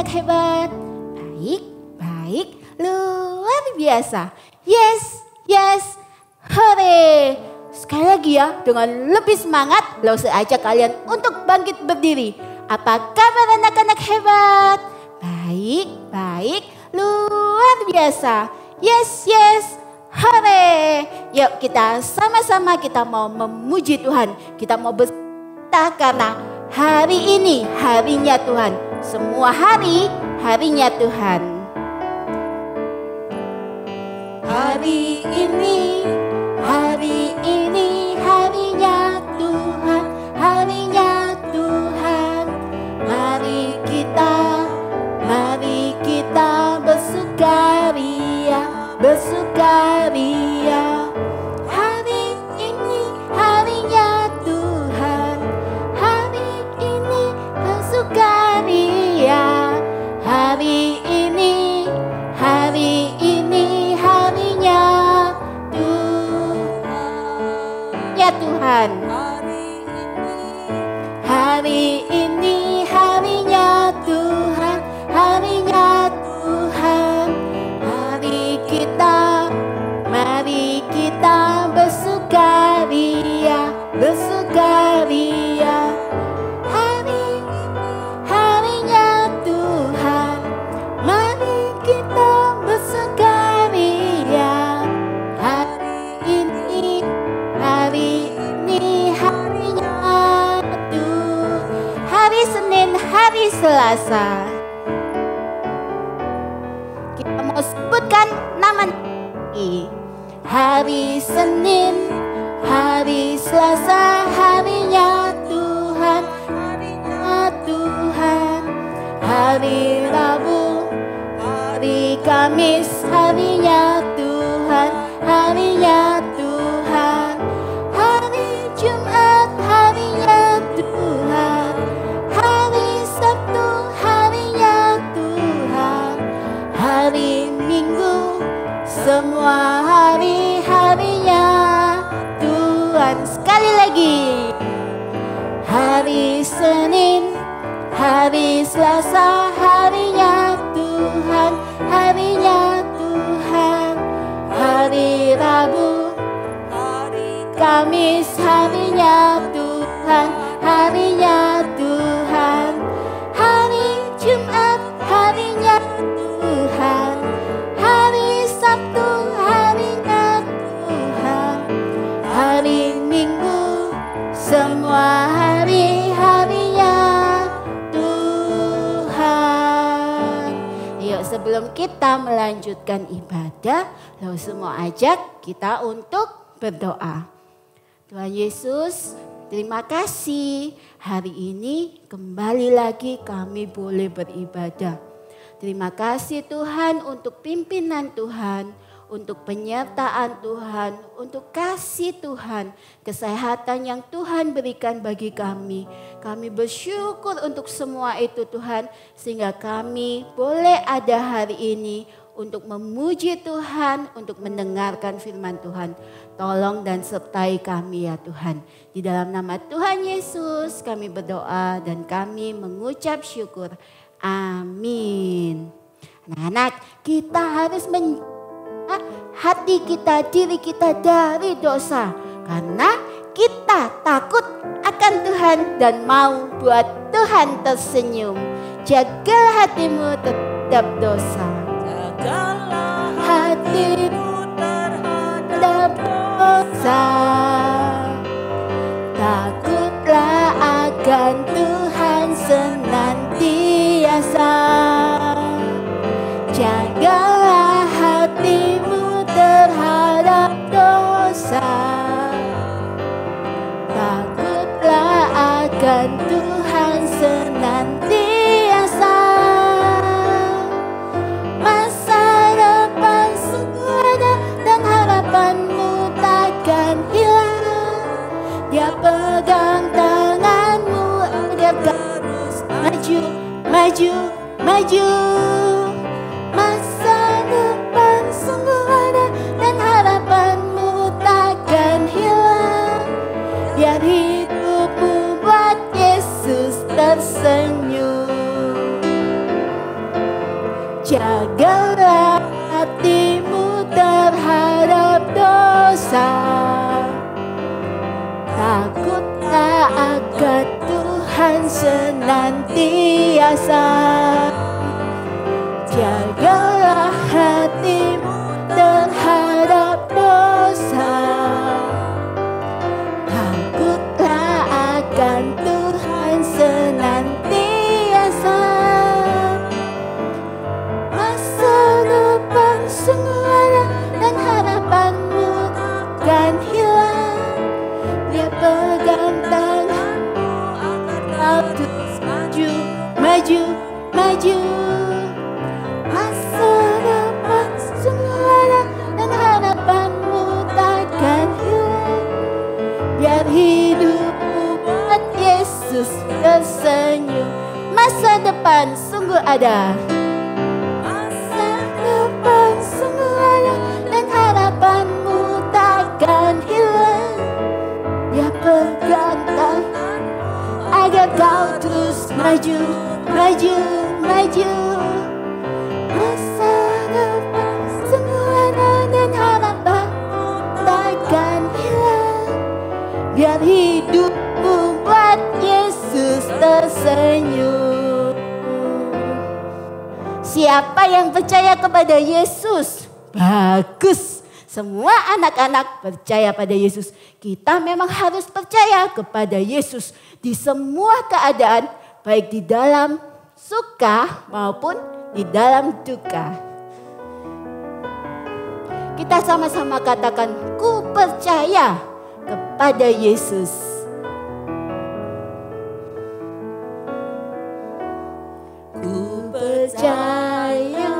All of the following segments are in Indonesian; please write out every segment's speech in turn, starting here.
anak-anak hebat? Baik, baik, luar biasa. Yes, yes, hore. Sekali lagi ya, dengan lebih semangat, Lause ajak kalian untuk bangkit berdiri. Apa kabar anak-anak hebat? Baik, baik, luar biasa. Yes, yes, hore. Yuk kita sama-sama kita mau memuji Tuhan. Kita mau berserta karena hari ini harinya Tuhan. Semua hari, harinya Tuhan. Hari ini harinya Tuhan, harinya Tuhan. Mari kita bersukaria, bersukaria. Hari ini harinya Tuhan, hari ini bersukaria. Hari ini harinya Tuhan, ya Tuhan. Hari ini harinya Tuhan, harinya Tuhan. Mari kita bersukaria, bersukaria. Harinya Tuhan, mari kita bersukaria. Hari ini harinya Tuhan. Hari Senin, hari Selasa. Kita mau sebutkan nama. Hari Senin, hari Selasa, harinya Tuhan, harinya Tuhan. Hari Rabu, hari Kamis, harinya Tuhan, harinya Tuhan. Hari Jumat, harinya Tuhan. Hari Sabtu, harinya Tuhan. Hari Minggu, semua hari-harinya Tuhan. Sekali lagi. Hari Senin, hari Selasa, harinya Tuhan, harinya Tuhan. Hari Rabu, hari Kamis, harinya Tuhan, harinya Tuhan. Hari Jumat, harinya Tuhan. Hari Sabtu, harinya Tuhan. Hari Minggu, semua hari-harinya Tuhan. Yuk sebelum kita melanjutkan ibadah, lalu semua ajak kita untuk berdoa. Tuhan Yesus, terima kasih hari ini kembali lagi kami boleh beribadah. Terima kasih Tuhan untuk pimpinan Tuhan, untuk penyertaan Tuhan, untuk kasih Tuhan, kesehatan yang Tuhan berikan bagi kami. Kami bersyukur untuk semua itu Tuhan, sehingga kami boleh ada hari ini untuk memuji Tuhan, untuk mendengarkan firman Tuhan. Tolong dan sertai kami ya Tuhan. Di dalam nama Tuhan Yesus kami berdoa dan kami mengucap syukur. Amin. Anak-anak, kita harus menjaga hati kita, diri kita dari dosa. Karena kita takut akan Tuhan dan mau buat Tuhan tersenyum. Jaga hatimu terhadap dosa. Jagalah hatimu terhadap dosa. Takutlah akan Tuhan senantiasa. Jagalah hatimu terhadap dosa. Takutlah akan Tuhan senantiasa. Masa depan sungguh ada dan harapanmu takkan hilang. Dia pegang tanganmu agar terus maju, maju, maju. Masa depan sungguh ada dan harapanmu takkan hilang. Biar hidupmu buat Yesus tersenyum. senantiasa. Jagalah hatimu terhadap dosa. Takutlah akan Tuhan senantiasa. Masa depan sungguh ada dan harapanmu takkan hilang. Dia pegang tanganmu agar kau terus maju, maju, maju. Masa depan sungguh ada dan harapanmu takkan hilang. Biar hidupmu buat Yesus tersenyum. Masa depan sungguh ada. Masa depan sungguh ada dan harapanmu takkan hilang. Dia pegang tanganmu agar kau terus maju, maju, maju. Masa depan sungguh ada dan harapanmu takkan hilang. Biar hidupmu buat Yesus tersenyum. Siapa yang percaya kepada Yesus? Bagus. Semua anak-anak percaya pada Yesus. Kita memang harus percaya kepada Yesus di semua keadaan, baik di dalam suka maupun di dalam duka. Kita sama-sama katakan, ku percaya kepada Yesus. Ku percaya,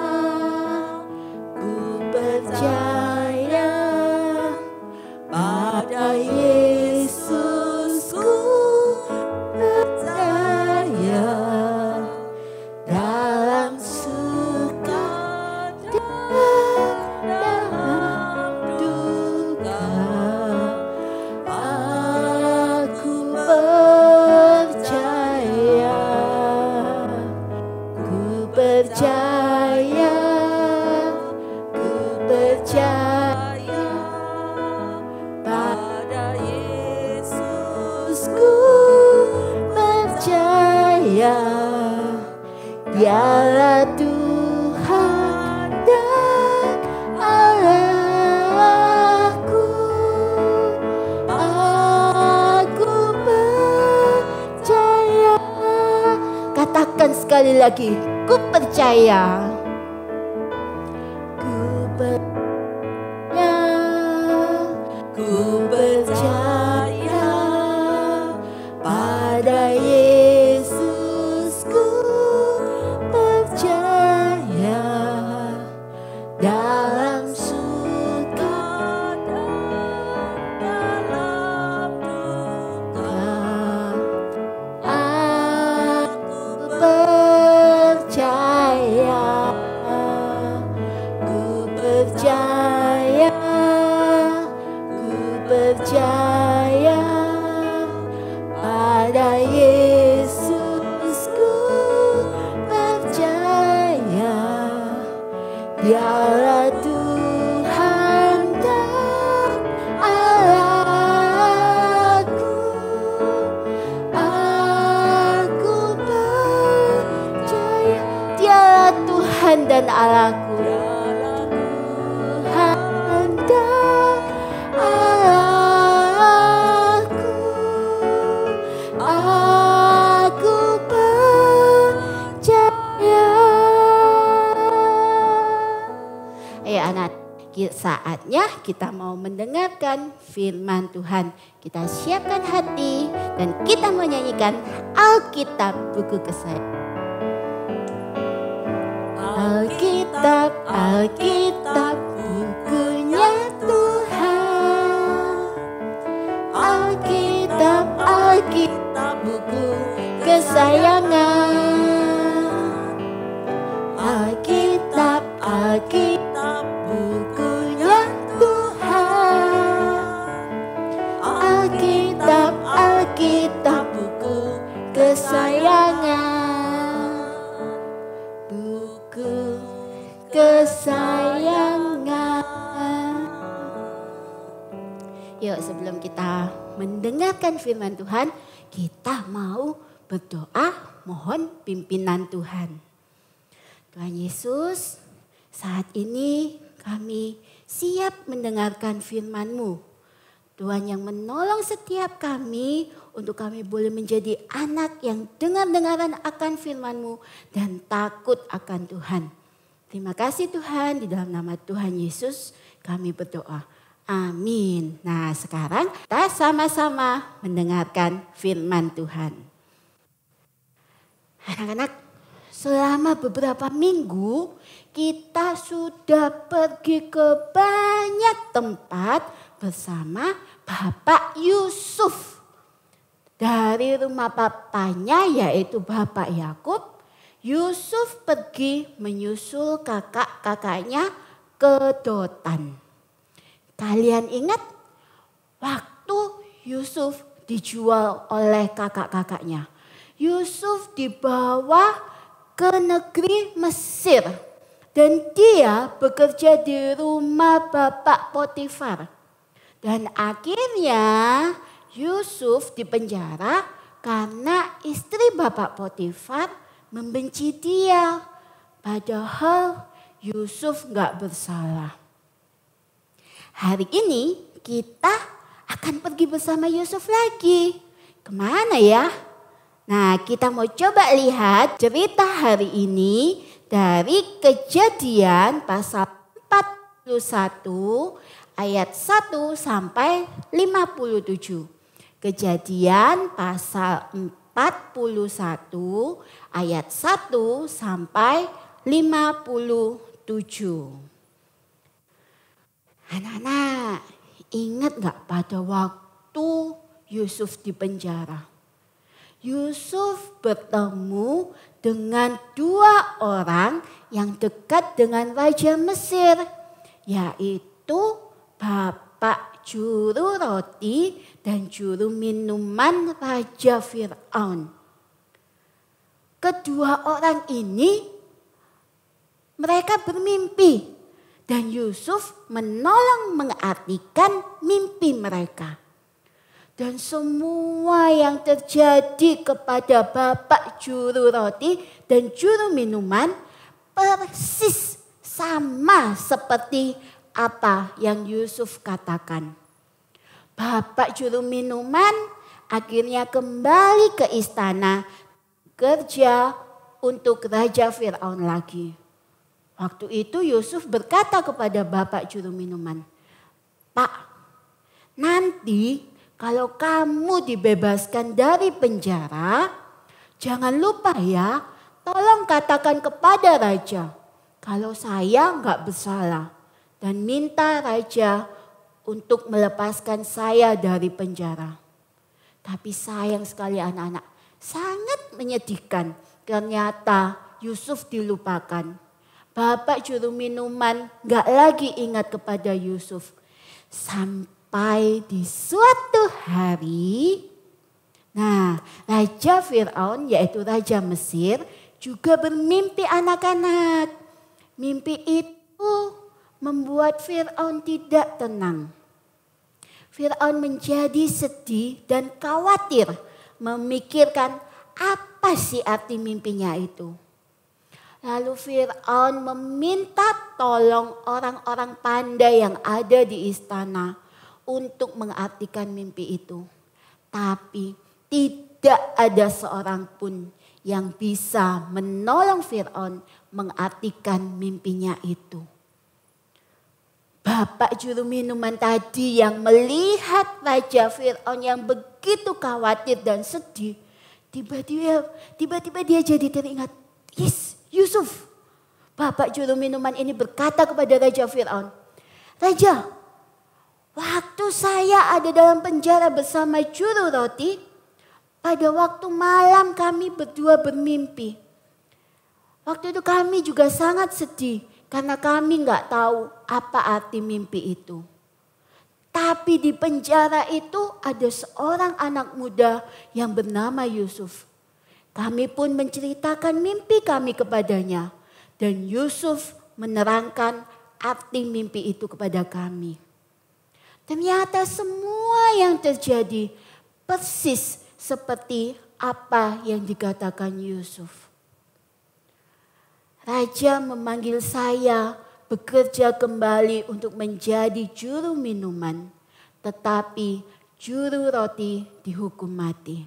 ku percaya pada Yesus. Ku percaya dalam suka dan dalam duka. Aku percaya, ku percaya, ku percaya pada Yesus. Ku percaya Dialah Tuhan dan Allahku. Aku percaya. Katakan sekali lagi, ku percaya. Ku percaya, ku percaya pada Yesus. Ku percaya dalam suka dan dalam duka. Aku percaya, ku percaya, ku percaya pada Yesus. Ku percaya Dialah Tuhan dan Allahku. Aku percaya Dialah Tuhan dan Allahku. Tuhan dan Allahku. Aku percaya. Ayo anak, saatnya kita mau mendengarkan firman Tuhan. Kita siapkan hati dan kita menyanyikan Alkitab buku kesayangan. Alkitab, Alkitab bukunya Tuhan. Alkitab, Alkitab buku kesayangan. Alkitab, Alkitab bukunya Tuhan. Alkitab, Alkitab buku kesayangan. Buku kesayangan. Yuk, sebelum kita mendengarkan firman Tuhan, kita mau berdoa mohon pimpinan Tuhan. Tuhan Yesus, saat ini kami siap mendengarkan firman-Mu. Tuhan yang menolong setiap kami untuk kami boleh menjadi anak yang dengar-dengaran akan firman-Mu dan takut akan Tuhan. Terima kasih Tuhan, di dalam nama Tuhan Yesus kami berdoa. Amin. Nah sekarang kita sama-sama mendengarkan firman Tuhan. Anak-anak, selama beberapa minggu kita sudah pergi ke banyak tempat bersama Bapak Yusuf. Dari rumah bapaknya yaitu Bapak Yakub, Yusuf pergi menyusul kakak-kakaknya ke Dotan. Kalian ingat waktu Yusuf dijual oleh kakak-kakaknya. Yusuf dibawa ke negeri Mesir dan dia bekerja di rumah Bapak Potifar. Dan akhirnya Yusuf dipenjara karena istri Bapak Potifar membenci dia. Padahal Yusuf gak bersalah. Hari ini kita akan pergi bersama Yusuf lagi. Kemana ya? Nah kita mau coba lihat cerita hari ini dari Kejadian pasal 41 ayat 1 sampai 57. Kejadian pasal 41 ayat 1 sampai 57. Anak-anak, ingat gak pada waktu Yusuf di penjara? Yusuf bertemu dengan dua orang yang dekat dengan Raja Mesir, yaitu Bapak juru roti dan juru minuman Raja Fir'aun. Kedua orang ini mereka bermimpi dan Yusuf menolong mengartikan mimpi mereka. Dan semua yang terjadi kepada Bapak juru roti dan juru minuman persis sama seperti apa yang Yusuf katakan. Bapak juru minuman akhirnya kembali ke istana kerja untuk Raja Fir'aun lagi. Waktu itu Yusuf berkata kepada Bapak juru minuman, "Pak, nanti kalau kamu dibebaskan dari penjara, jangan lupa ya, tolong katakan kepada Raja kalau saya nggak bersalah. Dan minta Raja untuk melepaskan saya dari penjara." Tapi sayang sekali anak-anak, sangat menyedihkan. Ternyata Yusuf dilupakan. Bapak juru minuman gak lagi ingat kepada Yusuf. Sampai di suatu hari, nah Raja Fir'aun yaitu Raja Mesir juga bermimpi anak-anak. Mimpi itu membuat Fir'aun tidak tenang. Fir'aun menjadi sedih dan khawatir memikirkan apa sih arti mimpinya itu. Lalu Fir'aun meminta tolong orang-orang pandai yang ada di istana untuk mengartikan mimpi itu. Tapi tidak ada seorang pun yang bisa menolong Fir'aun mengartikan mimpinya itu. Bapak juru minuman tadi yang melihat Raja Fir'aun yang begitu khawatir dan sedih. Tiba-tiba dia jadi teringat. Yes, Yusuf. Bapak juru minuman ini berkata kepada Raja Fir'aun. "Raja, waktu saya ada dalam penjara bersama juru roti, pada waktu malam kami berdua bermimpi. Waktu itu kami juga sangat sedih. Karena kami nggak tahu apa arti mimpi itu. Tapi di penjara itu ada seorang anak muda yang bernama Yusuf. Kami pun menceritakan mimpi kami kepadanya. Dan Yusuf menerangkan arti mimpi itu kepada kami. Ternyata semua yang terjadi persis seperti apa yang dikatakan Yusuf. Raja memanggil saya bekerja kembali untuk menjadi juru minuman, tetapi juru roti dihukum mati.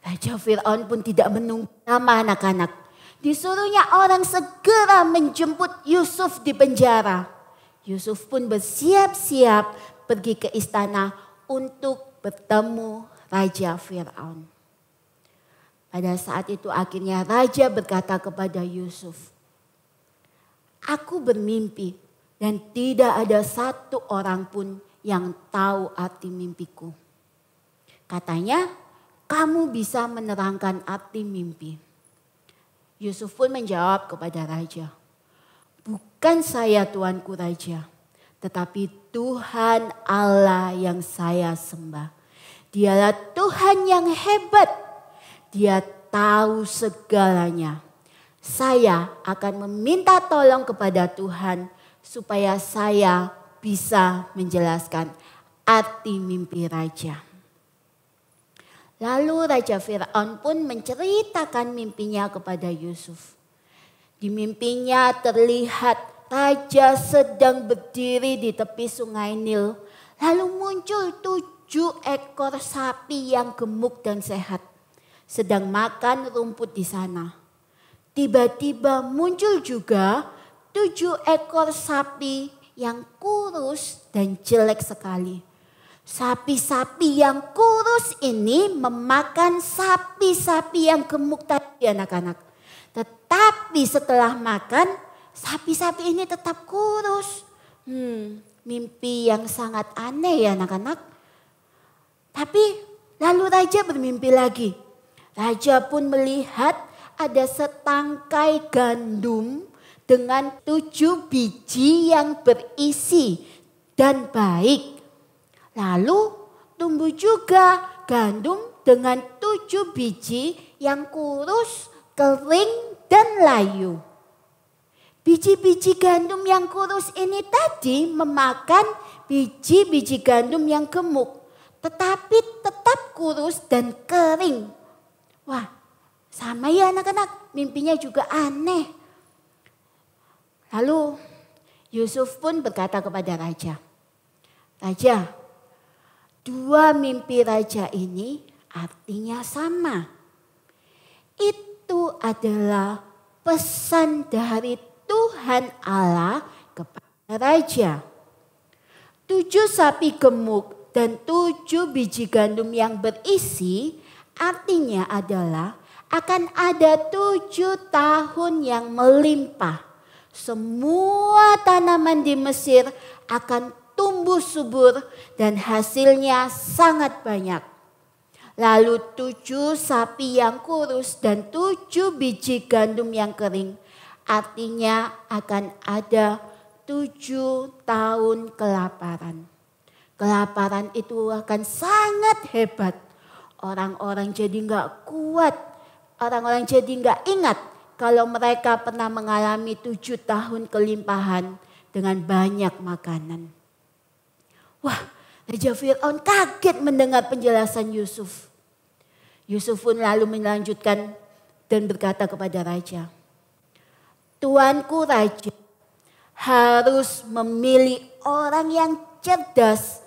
Raja Fir'aun pun tidak menunggu lama anak-anak. Disuruhnya orang segera menjemput Yusuf di penjara. Yusuf pun bersiap-siap pergi ke istana untuk bertemu Raja Fir'aun. Pada saat itu akhirnya raja berkata kepada Yusuf, "Aku bermimpi dan tidak ada satu orang pun yang tahu arti mimpiku." Katanya, "Kamu bisa menerangkan arti mimpi." Yusuf pun menjawab kepada raja, "Bukan saya tuanku raja, tetapi Tuhan Allah yang saya sembah. Dialah Tuhan yang hebat. Dia tahu segalanya. Saya akan meminta tolong kepada Tuhan supaya saya bisa menjelaskan arti mimpi raja." Lalu Raja Fir'aun pun menceritakan mimpinya kepada Yusuf. Di mimpinya terlihat raja sedang berdiri di tepi sungai Nil. Lalu muncul 7 ekor sapi yang gemuk dan sehat, sedang makan rumput di sana. Tiba-tiba muncul juga 7 ekor sapi yang kurus dan jelek sekali. Sapi-sapi yang kurus ini memakan sapi-sapi yang gemuk tadi anak-anak. Tetapi setelah makan, sapi-sapi ini tetap kurus. Mimpi yang sangat aneh ya anak-anak. Tapi lalu raja bermimpi lagi. Raja pun melihat ada setangkai gandum dengan 7 biji yang berisi dan baik. Lalu tumbuh juga gandum dengan 7 biji yang kurus, kering dan layu. Biji-biji gandum yang kurus ini tadi memakan biji-biji gandum yang gemuk, tetapi tetap kurus dan kering. Wah, sama ya anak-anak, mimpinya juga aneh. Lalu Yusuf pun berkata kepada raja, "Raja, 2 mimpi raja ini artinya sama. Itu adalah pesan dari Tuhan Allah kepada raja. 7 sapi gemuk dan 7 biji gandum yang berisi artinya adalah akan ada 7 tahun yang melimpah. Semua tanaman di Mesir akan tumbuh subur dan hasilnya sangat banyak. Lalu 7 sapi yang kurus dan 7 biji gandum yang kering artinya akan ada 7 tahun kelaparan. Kelaparan itu akan sangat hebat. Orang-orang jadi gak kuat. Orang-orang jadi gak ingat kalau mereka pernah mengalami 7 tahun kelimpahan dengan banyak makanan. Wah, Raja Fir'aun kaget mendengar penjelasan Yusuf. Yusuf pun lalu melanjutkan dan berkata kepada raja, "Tuanku raja harus memilih orang yang cerdas,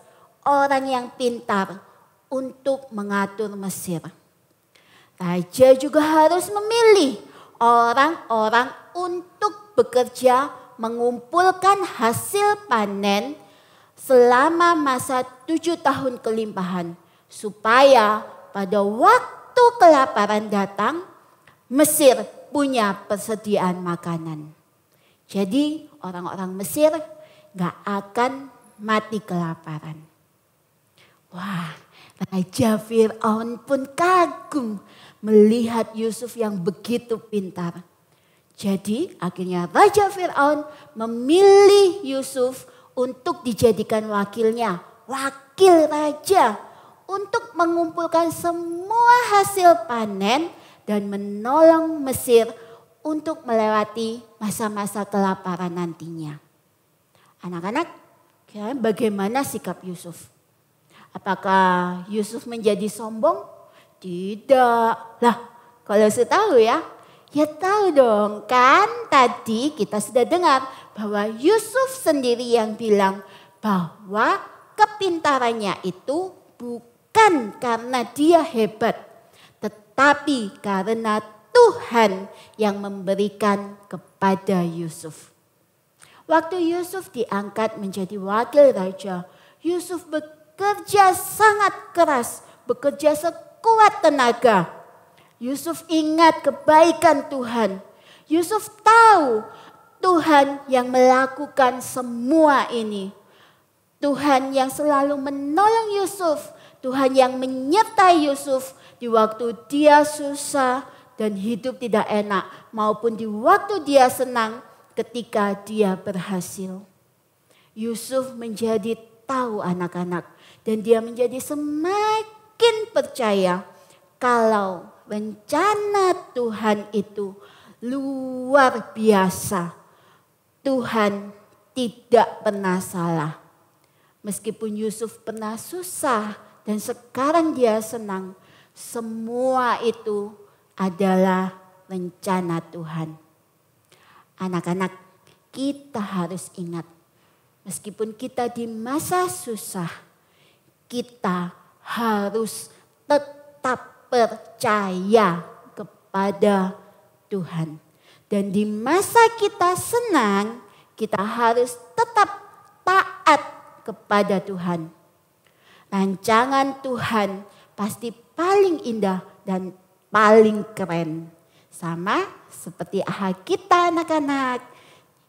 orang yang pintar untuk mengatur Mesir. Raja juga harus memilih orang-orang untuk bekerja mengumpulkan hasil panen selama masa 7 tahun kelimpahan. Supaya pada waktu kelaparan datang, Mesir punya persediaan makanan." Jadi orang-orang Mesir gak akan mati kelaparan. Wah, Raja Fir'aun pun kagum melihat Yusuf yang begitu pintar. Jadi akhirnya Raja Fir'aun memilih Yusuf untuk dijadikan wakilnya, wakil raja, untuk mengumpulkan semua hasil panen dan menolong Mesir untuk melewati masa-masa kelaparan nantinya. Anak-anak, bagaimana sikap Yusuf? Apakah Yusuf menjadi sombong Tidak. Lah, kalau saya tahu ya tahu dong kan tadi kita sudah dengar bahwa Yusuf sendiri yang bilang bahwa kepintarannya itu bukan karena dia hebat, tetapi karena Tuhan yang memberikan kepada Yusuf. Waktu Yusuf diangkat menjadi wakil raja, Yusuf bekerja sangat keras, bekerja sekuat tenaga. Yusuf ingat kebaikan Tuhan. Yusuf tahu Tuhan yang melakukan semua ini. Tuhan yang selalu menolong Yusuf. Tuhan yang menyertai Yusuf di waktu dia susah dan hidup tidak enak. Maupun di waktu dia senang ketika dia berhasil. Yusuf menjadi tahu anak-anak. Dan dia menjadi semakin percaya kalau rencana Tuhan itu luar biasa. Tuhan tidak pernah salah. Meskipun Yusuf pernah susah dan sekarang dia senang. Semua itu adalah rencana Tuhan. Anak-anak, kita harus ingat. Meskipun kita di masa susah, kita harus tetap percaya kepada Tuhan. Dan di masa kita senang, kita harus tetap taat kepada Tuhan. Rancangan Tuhan pasti paling indah dan paling keren. Sama seperti AHA kita anak-anak.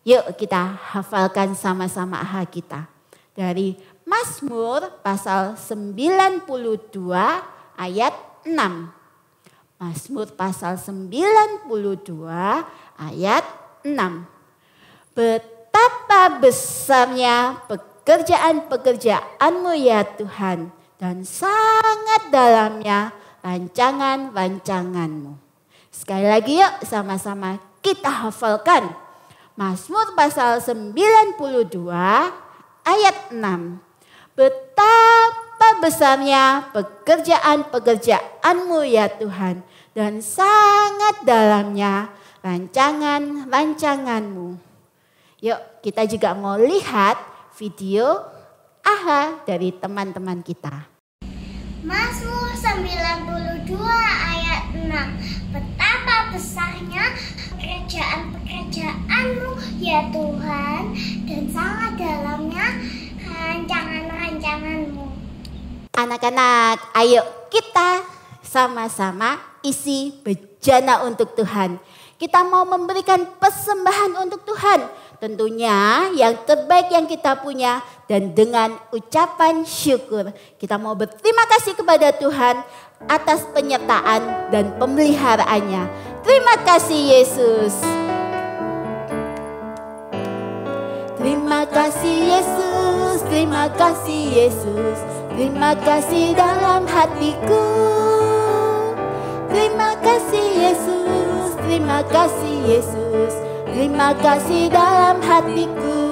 Yuk kita hafalkan sama-sama AHA kita. Dari Mazmur pasal 92 ayat 6. Mazmur pasal 92 ayat 6. Betapa besarnya pekerjaan-pekerjaanmu ya Tuhan, dan sangat dalamnya rancangan-rancanganmu. Sekali lagi yuk sama-sama kita hafalkan. Mazmur pasal 92 ayat 6. Betapa besarnya pekerjaan-pekerjaanmu ya Tuhan, dan sangat dalamnya rancangan-rancanganmu. Yuk kita juga mau lihat video AHA dari teman-teman kita. Mazmur 92 ayat 6. Betapa besarnya pekerjaan-pekerjaanmu ya Tuhan, dan sangat dalamnya rancangan-rancanganmu. Anak-anak, ayo kita sama-sama isi bejana untuk Tuhan. Kita mau memberikan persembahan untuk Tuhan. Tentunya yang terbaik yang kita punya, dan dengan ucapan syukur kita mau berterima kasih kepada Tuhan atas penyertaan dan pemeliharaannya. Terima kasih Yesus. Terima kasih Yesus, terima kasih Yesus, terima kasih dalam hatiku. Terima kasih Yesus, terima kasih Yesus, terima kasih dalam hatiku.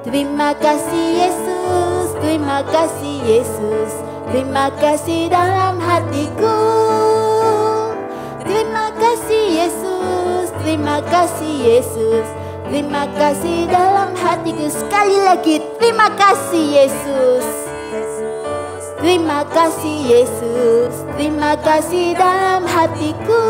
Terima kasih Yesus, terima kasih Yesus, terima kasih dalam hatiku. Terima kasih Yesus, terima kasih Yesus, terima kasih dalam hatiku. Sekali lagi, terima kasih Yesus. Terima kasih Yesus, terima kasih dalam hatiku.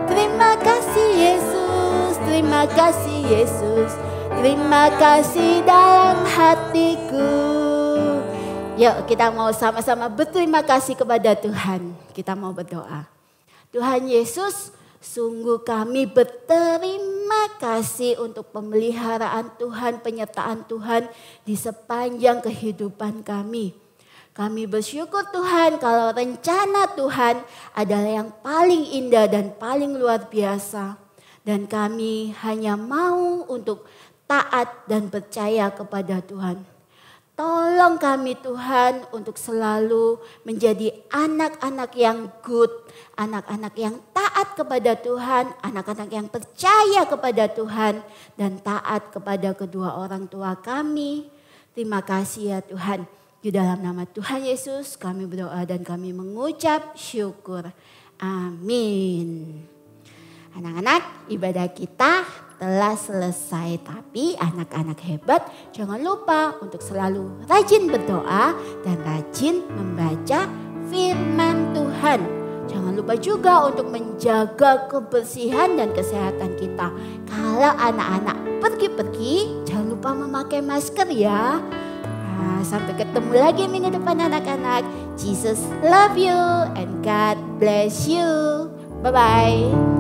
Terima kasih Yesus, terima kasih Yesus, terima kasih dalam hatiku. Yuk kita mau sama-sama berterima kasih kepada Tuhan. Kita mau berdoa. Tuhan Yesus, sungguh kami berterima kasih untuk pemeliharaan Tuhan, penyertaan Tuhan di sepanjang kehidupan kami. Kami bersyukur Tuhan kalau rencana Tuhan adalah yang paling indah dan paling luar biasa. Dan kami hanya mau untuk taat dan percaya kepada Tuhan. Tolong kami Tuhan untuk selalu menjadi anak-anak yang good, anak-anak yang taat kepada Tuhan, anak-anak yang percaya kepada Tuhan, dan taat kepada kedua orang tua kami. Terima kasih ya Tuhan. Di dalam nama Tuhan Yesus kami berdoa dan kami mengucap syukur. Amin. Anak-anak, ibadah kita telah selesai. Tapi anak-anak hebat, jangan lupa untuk selalu rajin berdoa dan rajin membaca firman Tuhan. Jangan lupa juga untuk menjaga kebersihan dan kesehatan kita. Kalau anak-anak pergi-pergi, jangan lupa memakai masker ya. Nah, sampai ketemu lagi minggu depan anak-anak. Jesus love you and God bless you. Bye-bye.